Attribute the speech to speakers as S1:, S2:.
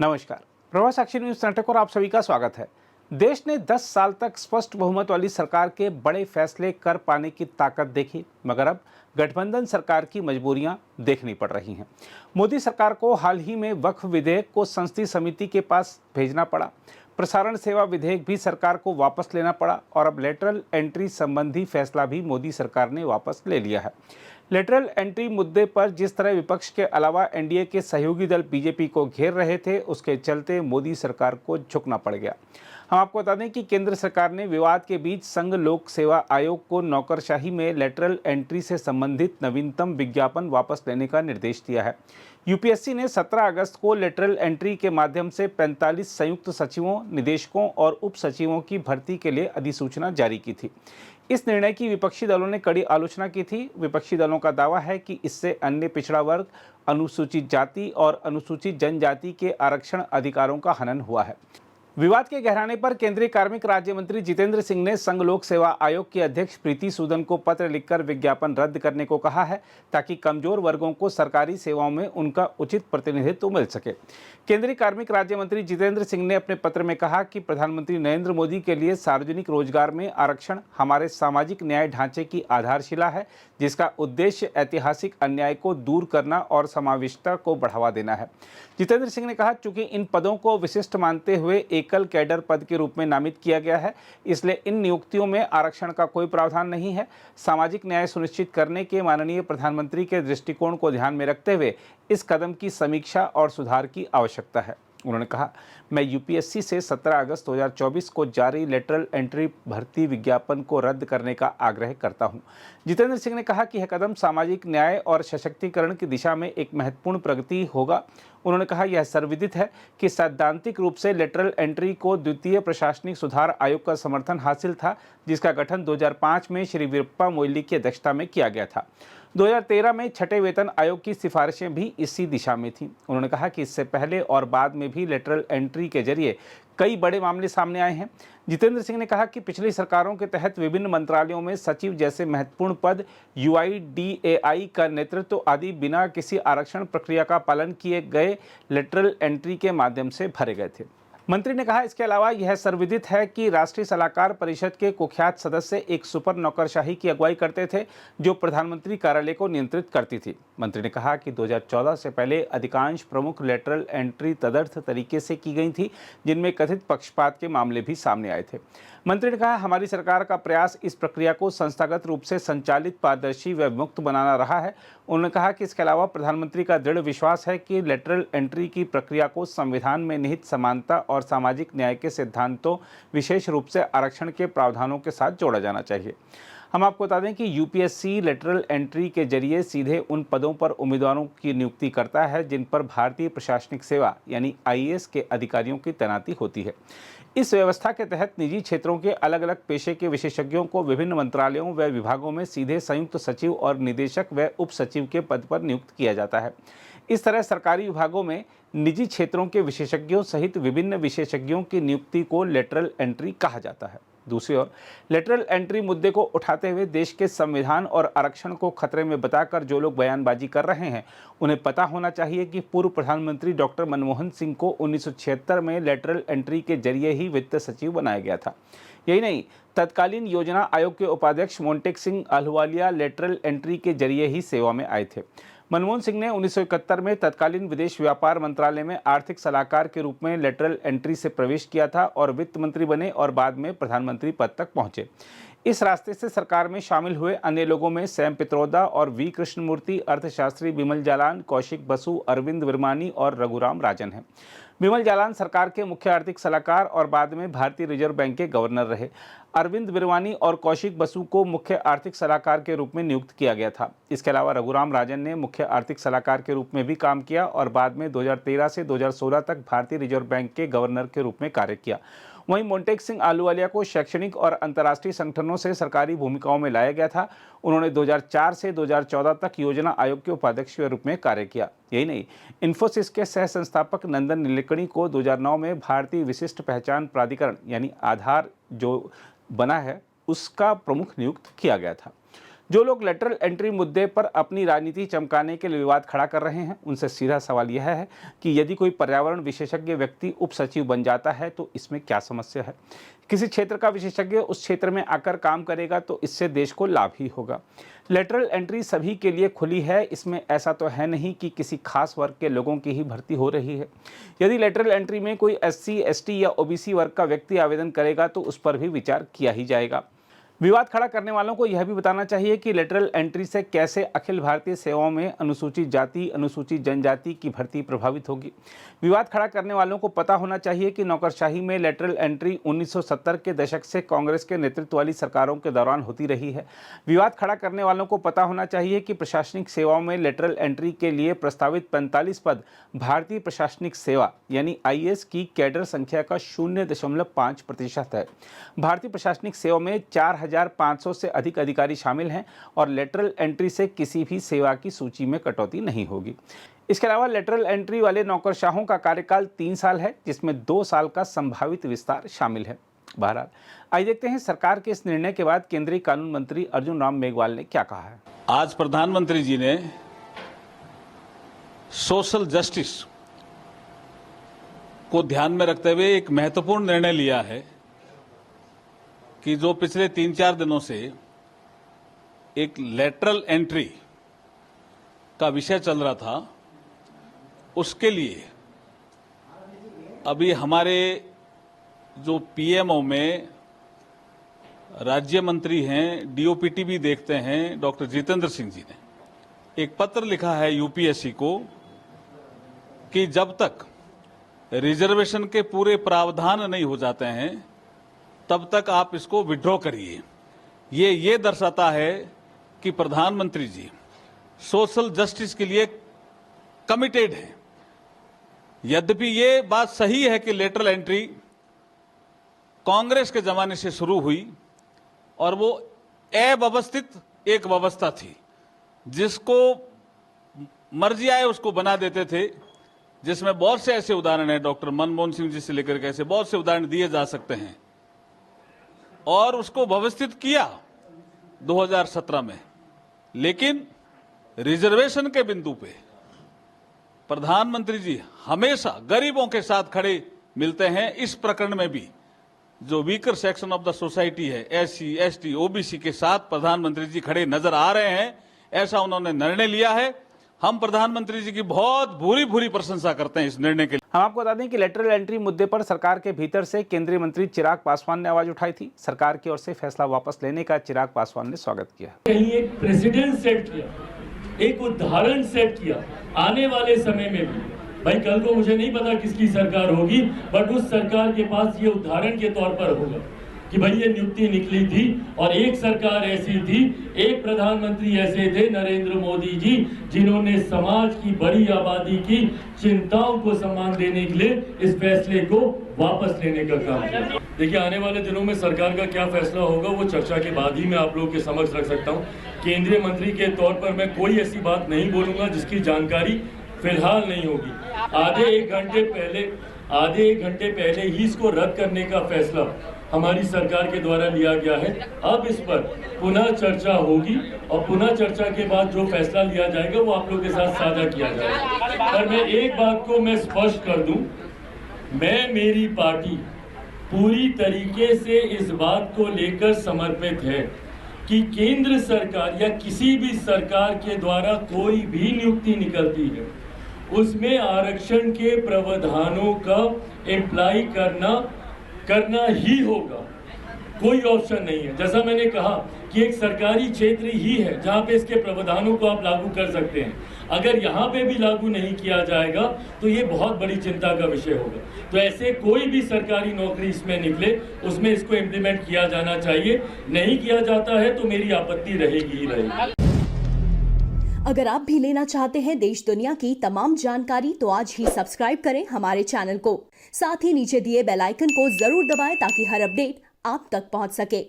S1: नमस्कार। प्रवाह साक्षी न्यूज नाटक और आप सभी का स्वागत है। देश ने 10 साल तक स्पष्ट बहुमत वाली सरकार के बड़े फैसले कर पाने की ताकत देखी, मगर अब गठबंधन सरकार की मजबूरियां देखनी पड़ रही हैं। मोदी सरकार को हाल ही में वक्फ विधेयक को संसदीय समिति के पास भेजना पड़ा। प्रसारण सेवा विधेयक भी सरकार को वापस लेना पड़ा और अब लेटरल एंट्री संबंधी फैसला भी मोदी सरकार ने वापस ले लिया है। लेटरल एंट्री मुद्दे पर जिस तरह विपक्ष के अलावा एनडीए के सहयोगी दल बीजेपी को घेर रहे थे, उसके चलते मोदी सरकार को झुकना पड़ गया। हम आपको बता दें कि केंद्र सरकार ने विवाद के बीच संघ लोक सेवा आयोग को नौकरशाही में लेटरल एंट्री से संबंधित नवीनतम विज्ञापन वापस लेने का निर्देश दिया है। यूपीएससी ने 17 अगस्त को लेटरल एंट्री के माध्यम से 45 संयुक्त सचिवों, निदेशकों और उप सचिवों की भर्ती के लिए अधिसूचना जारी की थी। इस निर्णय की विपक्षी दलों ने कड़ी आलोचना की थी। विपक्षी दलों का दावा है कि इससे अन्य पिछड़ा वर्ग, अनुसूचित जाति और अनुसूचित जनजाति के आरक्षण अधिकारों का हनन हुआ है। विवाद के गहराने पर केंद्रीय कार्मिक राज्य मंत्री जितेंद्र सिंह ने संघ लोक सेवा आयोग की अध्यक्ष प्रीति सूदन को पत्र लिखकर विज्ञापन रद्द करने को कहा है, ताकि कमजोर वर्गों को सरकारी सेवाओं में उनका उचित प्रतिनिधित्व मिल सके। केंद्रीय कार्मिक राज्य मंत्री जितेंद्र सिंह ने अपने पत्र में कहा कि प्रधानमंत्री नरेंद्र मोदी के लिए सार्वजनिक रोजगार में आरक्षण हमारे सामाजिक न्याय ढांचे की आधारशिला है, जिसका उद्देश्य ऐतिहासिक अन्याय को दूर करना और समावेशिता को बढ़ावा देना है। जितेंद्र सिंह ने कहा, चूंकि इन पदों को विशिष्ट मानते हुए एकल कैडर पद के रूप में नामित किया गया है, इसलिए इन नियुक्तियों में आरक्षण का कोई प्रावधान नहीं है। सामाजिक न्याय सुनिश्चित करने के माननीय प्रधानमंत्री के दृष्टिकोण को ध्यान में रखते हुए इस कदम की समीक्षा और सुधार की आवश्यकता है। उन्होंने कहा, मैं यूपीएससी से 17 अगस्त 2024 को जारी लेटरल एंट्री भर्ती विज्ञापन को रद्द करने का आग्रह करता हूं। जितेंद्र सिंह ने कहा कि यह कदम सामाजिक न्याय और सशक्तिकरण की दिशा में एक महत्वपूर्ण प्रगति होगा। उन्होंने कहा, यह सर्वविदित है कि सैद्धांतिक रूप से लेटरल एंट्री को द्वितीय प्रशासनिक सुधार आयोग का समर्थन हासिल था, जिसका गठन 2005 में श्री वीरप्पा मोइली की अध्यक्षता में किया गया था। 2013 में छठे वेतन आयोग की सिफारिशें भी इसी दिशा में थीं। उन्होंने कहा कि इससे पहले और बाद में भी लेटरल एंट्री के जरिए कई बड़े मामले सामने आए हैं। जितेंद्र सिंह ने कहा कि पिछली सरकारों के तहत विभिन्न मंत्रालयों में सचिव जैसे महत्वपूर्ण पद, यूआईडीएआई का नेतृत्व आदि बिना किसी आरक्षण प्रक्रिया का पालन किए गए लेटरल एंट्री के माध्यम से भरे गए थे। मंत्री ने कहा, इसके अलावा यह सर्वविदित है कि राष्ट्रीय सलाहकार परिषद के कुख्यात सदस्य एक सुपर नौकरशाही की अगुवाई करते थे, जो प्रधानमंत्री कार्यालय को नियंत्रित करती थी। मंत्री ने कहा कि 2014 से पहले अधिकांश प्रमुख लेटरल एंट्री तदर्थ तरीके से की गई थी, जिनमें कथित पक्षपात के मामले भी सामने आए थे। मंत्री ने कहा, हमारी सरकार का प्रयास इस प्रक्रिया को संस्थागत रूप से संचालित, पारदर्शी व मुक्त बनाना रहा है। उन्होंने कहा कि इसके अलावा प्रधानमंत्री का दृढ़ विश्वास है कि लेटरल एंट्री की प्रक्रिया को संविधान में निहित समानता और सामाजिक न्याय के सिद्धांतों, विशेष रूप से आरक्षण के प्रावधानों के साथ जोड़ा जाना चाहिए। हम आपको बता दें कि यूपीएससी लेटरल एंट्री के जरिए सीधे उन पदों पर उम्मीदवारों की नियुक्ति करता है जिन पर भारतीय प्रशासनिक सेवा यानी आईएएस के अधिकारियों की तैनाती होती है। इस व्यवस्था के तहत निजी क्षेत्रों के अलग अलग पेशे के विशेषज्ञों को विभिन्न मंत्रालयों व विभागों में सीधे संयुक्त सचिव और निदेशक व उप सचिव के पद पर नियुक्त किया जाता है। इस तरह सरकारी विभागों में निजी क्षेत्रों के विशेषज्ञों सहित विभिन्न विशेषज्ञों की नियुक्ति को लेटरल एंट्री कहा जाता है। दूसरी ओर लेटरल एंट्री मुद्दे को उठाते हुए देश के संविधान और आरक्षण को खतरे में बताकर जो लोग बयानबाजी कर रहे हैं, उन्हें पता होना चाहिए कि पूर्व प्रधानमंत्री डॉक्टर मनमोहन सिंह को 1976 में लेटरल एंट्री के जरिए ही वित्त सचिव बनाया गया था। यही नहीं, तत्कालीन योजना आयोग के उपाध्यक्ष मोंटेक सिंह अहलुवालिया लेटरल एंट्री के जरिए ही सेवा में आए थे। मनमोहन सिंह ने 1971 में तत्कालीन विदेश व्यापार मंत्रालय में आर्थिक सलाहकार के रूप में लेटरल एंट्री से प्रवेश किया था और वित्त मंत्री बने और बाद में प्रधानमंत्री पद तक पहुंचे। इस रास्ते से सरकार में शामिल हुए अन्य लोगों में सैम पित्रोदा और वी कृष्णमूर्ति, अर्थशास्त्री बिमल जालान, कौशिक बसु, अरविंद विरमानी और रघुराम राजन हैं। बिमल जालान सरकार के मुख्य आर्थिक सलाहकार और बाद में भारतीय रिजर्व बैंक के गवर्नर रहे। अरविंद विरमानी और कौशिक बसु को मुख्य आर्थिक सलाहकार के रूप में नियुक्त किया गया था। इसके अलावा रघुराम राजन ने मुख्य आर्थिक सलाहकार के रूप में भी काम किया और बाद में 2013 से 2016 तक भारतीय रिजर्व बैंक के गवर्नर के रूप में कार्य किया। वहीं मोंटेक सिंह अहलुवालिया को शैक्षणिक और अंतर्राष्ट्रीय संगठनों से सरकारी भूमिकाओं में लाया गया था। उन्होंने 2004 से 2014 तक योजना आयोग के उपाध्यक्ष के रूप में कार्य किया। यही नहीं, इन्फोसिस के सह संस्थापक नंदन नीलेकणी को 2009 में भारतीय विशिष्ट पहचान प्राधिकरण यानी आधार जो बना है, उसका प्रमुख नियुक्त किया गया था। जो लोग लेटरल एंट्री मुद्दे पर अपनी राजनीति चमकाने के लिए विवाद खड़ा कर रहे हैं, उनसे सीधा सवाल यह है कि यदि कोई पर्यावरण विशेषज्ञ व्यक्ति उप सचिव बन जाता है तो इसमें क्या समस्या है। किसी क्षेत्र का विशेषज्ञ उस क्षेत्र में आकर काम करेगा तो इससे देश को लाभ ही होगा। लेटरल एंट्री सभी के लिए खुली है, इसमें ऐसा तो है नहीं कि किसी खास वर्ग के लोगों की ही भर्ती हो रही है। यदि लेटरल एंट्री में कोई SC, ST या OBC वर्ग का व्यक्ति आवेदन करेगा तो उस पर भी विचार किया ही जाएगा। विवाद खड़ा करने वालों को यह भी बताना चाहिए कि लेटरल एंट्री से कैसे अखिल भारतीय सेवाओं में अनुसूचित जाति, अनुसूचित जनजाति की भर्ती प्रभावित होगी। विवाद खड़ा करने वालों को पता होना चाहिए कि नौकरशाही में लेटरल एंट्री 1970 के दशक से कांग्रेस के नेतृत्व वाली सरकारों के दौरान होती रही है। विवाद खड़ा करने वालों को पता होना चाहिए कि प्रशासनिक सेवाओं में लेटरल एंट्री के लिए प्रस्तावित 45 पद भारतीय प्रशासनिक सेवा यानी IAS की कैडर संख्या का 0.5% है। भारतीय प्रशासनिक सेवा में 4,500 से अधिक अधिकारी शामिल हैं और लेटरल एंट्री से किसी भी सेवा की सूची में कटौती नहीं होगी। इसके अलावा लेटरल एंट्री वाले नौकरशाहों का कार्यकाल 3 साल है, जिसमें 2 साल का संभावित विस्तार शामिल है। बहरहाल, आइए देखते हैं सरकार के इस निर्णय के बाद केंद्रीय कानून मंत्री अर्जुन राम मेघवाल ने क्या कहा है।
S2: आज प्रधानमंत्री जी ने सोशल जस्टिस को ध्यान में रखते हुए एक महत्वपूर्ण निर्णय लिया है कि जो पिछले 3-4 दिनों से एक लेटरल एंट्री का विषय चल रहा था, उसके लिए अभी हमारे जो PMO में राज्य मंत्री हैं, DOPT भी देखते हैं, डॉक्टर जितेंद्र सिंह जी ने एक पत्र लिखा है UPSC को कि जब तक रिजर्वेशन के पूरे प्रावधान नहीं हो जाते हैं तब तक आप इसको विड्रॉ करिए। ये दर्शाता है कि प्रधानमंत्री जी सोशल जस्टिस के लिए कमिटेड हैं। यद्यपि ये बात सही है कि लेटरल एंट्री कांग्रेस के जमाने से शुरू हुई और वो अव्यवस्थित एक व्यवस्था थी, जिसको मर्जी आए उसको बना देते थे, जिसमें बहुत से ऐसे उदाहरण हैं, डॉक्टर मनमोहन सिंह जी से लेकर के ऐसे बहुत से उदाहरण दिए जा सकते हैं। और उसको व्यवस्थित किया 2017 में, लेकिन रिजर्वेशन के बिंदु पे प्रधानमंत्री जी हमेशा गरीबों के साथ खड़े मिलते हैं। इस प्रकरण में भी जो weaker section of the society है, SC, ST, OBC के साथ प्रधानमंत्री जी खड़े नजर आ रहे हैं। ऐसा उन्होंने निर्णय लिया है। हम प्रधानमंत्री जी की बहुत भूरी प्रशंसा करते हैं इस निर्णय के लिए।
S1: हम आपको बता दें कि लेटरल एंट्री मुद्दे पर सरकार के भीतर से केंद्रीय मंत्री चिराग पासवान ने आवाज उठाई थी। सरकार की ओर से फैसला वापस लेने का चिराग पासवान ने स्वागत किया।
S3: कहीं एक प्रेसिडेंट सेट किया, एक उदाहरण सेट किया आने वाले समय में भी। भाई कल को मुझे नहीं पता किसकी सरकार होगी, बट उस सरकार के पास ये उदाहरण के तौर पर होगा कि भाई ये नियुक्ति निकली थी और एक सरकार ऐसी थी, एक प्रधानमंत्री ऐसे थे नरेंद्र मोदी जी, जिन्होंने समाज की बड़ी आबादी की चिंताओं को सम्मान देने के लिए इस फैसले को वापस लेने का काम किया। देखिए आने वाले दिनों में सरकार का क्या फैसला होगा वो चर्चा के बाद ही मैं आप लोगों के समक्ष रख सकता हूँ। केंद्रीय मंत्री के तौर पर मैं कोई ऐसी बात नहीं बोलूंगा जिसकी जानकारी फिलहाल नहीं होगी। आधे एक घंटे पहले ही इसको रद्द करने का फैसला हमारी सरकार के द्वारा लिया गया है। अब इस पर पुनः चर्चा होगी और पुनः चर्चा के बाद जो फैसला लिया जाएगा वो आप लोगों के साथ साझा किया जाएगा। पर मैं एक बात को मैं स्पष्ट कर दूं, मेरी पार्टी पूरी तरीके से इस बात को लेकर समर्पित है कि केंद्र सरकार या किसी भी सरकार के द्वारा कोई भी नियुक्ति निकलती है उसमें आरक्षण के प्रावधानों का एप्लाई करना ही होगा, कोई ऑप्शन नहीं है। जैसा मैंने कहा कि एक सरकारी क्षेत्र ही है जहां पे इसके प्रावधानों को आप लागू कर सकते हैं। अगर यहाँ पे भी लागू नहीं किया जाएगा तो ये बहुत बड़ी चिंता का विषय होगा। तो ऐसे कोई भी सरकारी नौकरी इसमें निकले उसमें इसको इम्प्लीमेंट किया जाना चाहिए। नहीं किया जाता है तो मेरी आपत्ति रहेगी ही रहेगी।
S4: अगर आप भी लेना चाहते हैं देश दुनिया की तमाम जानकारी तो आज ही सब्सक्राइब करें हमारे चैनल को। साथ ही नीचे दिए बेल आइकन को जरूर दबाएं ताकि हर अपडेट आप तक पहुंच सके।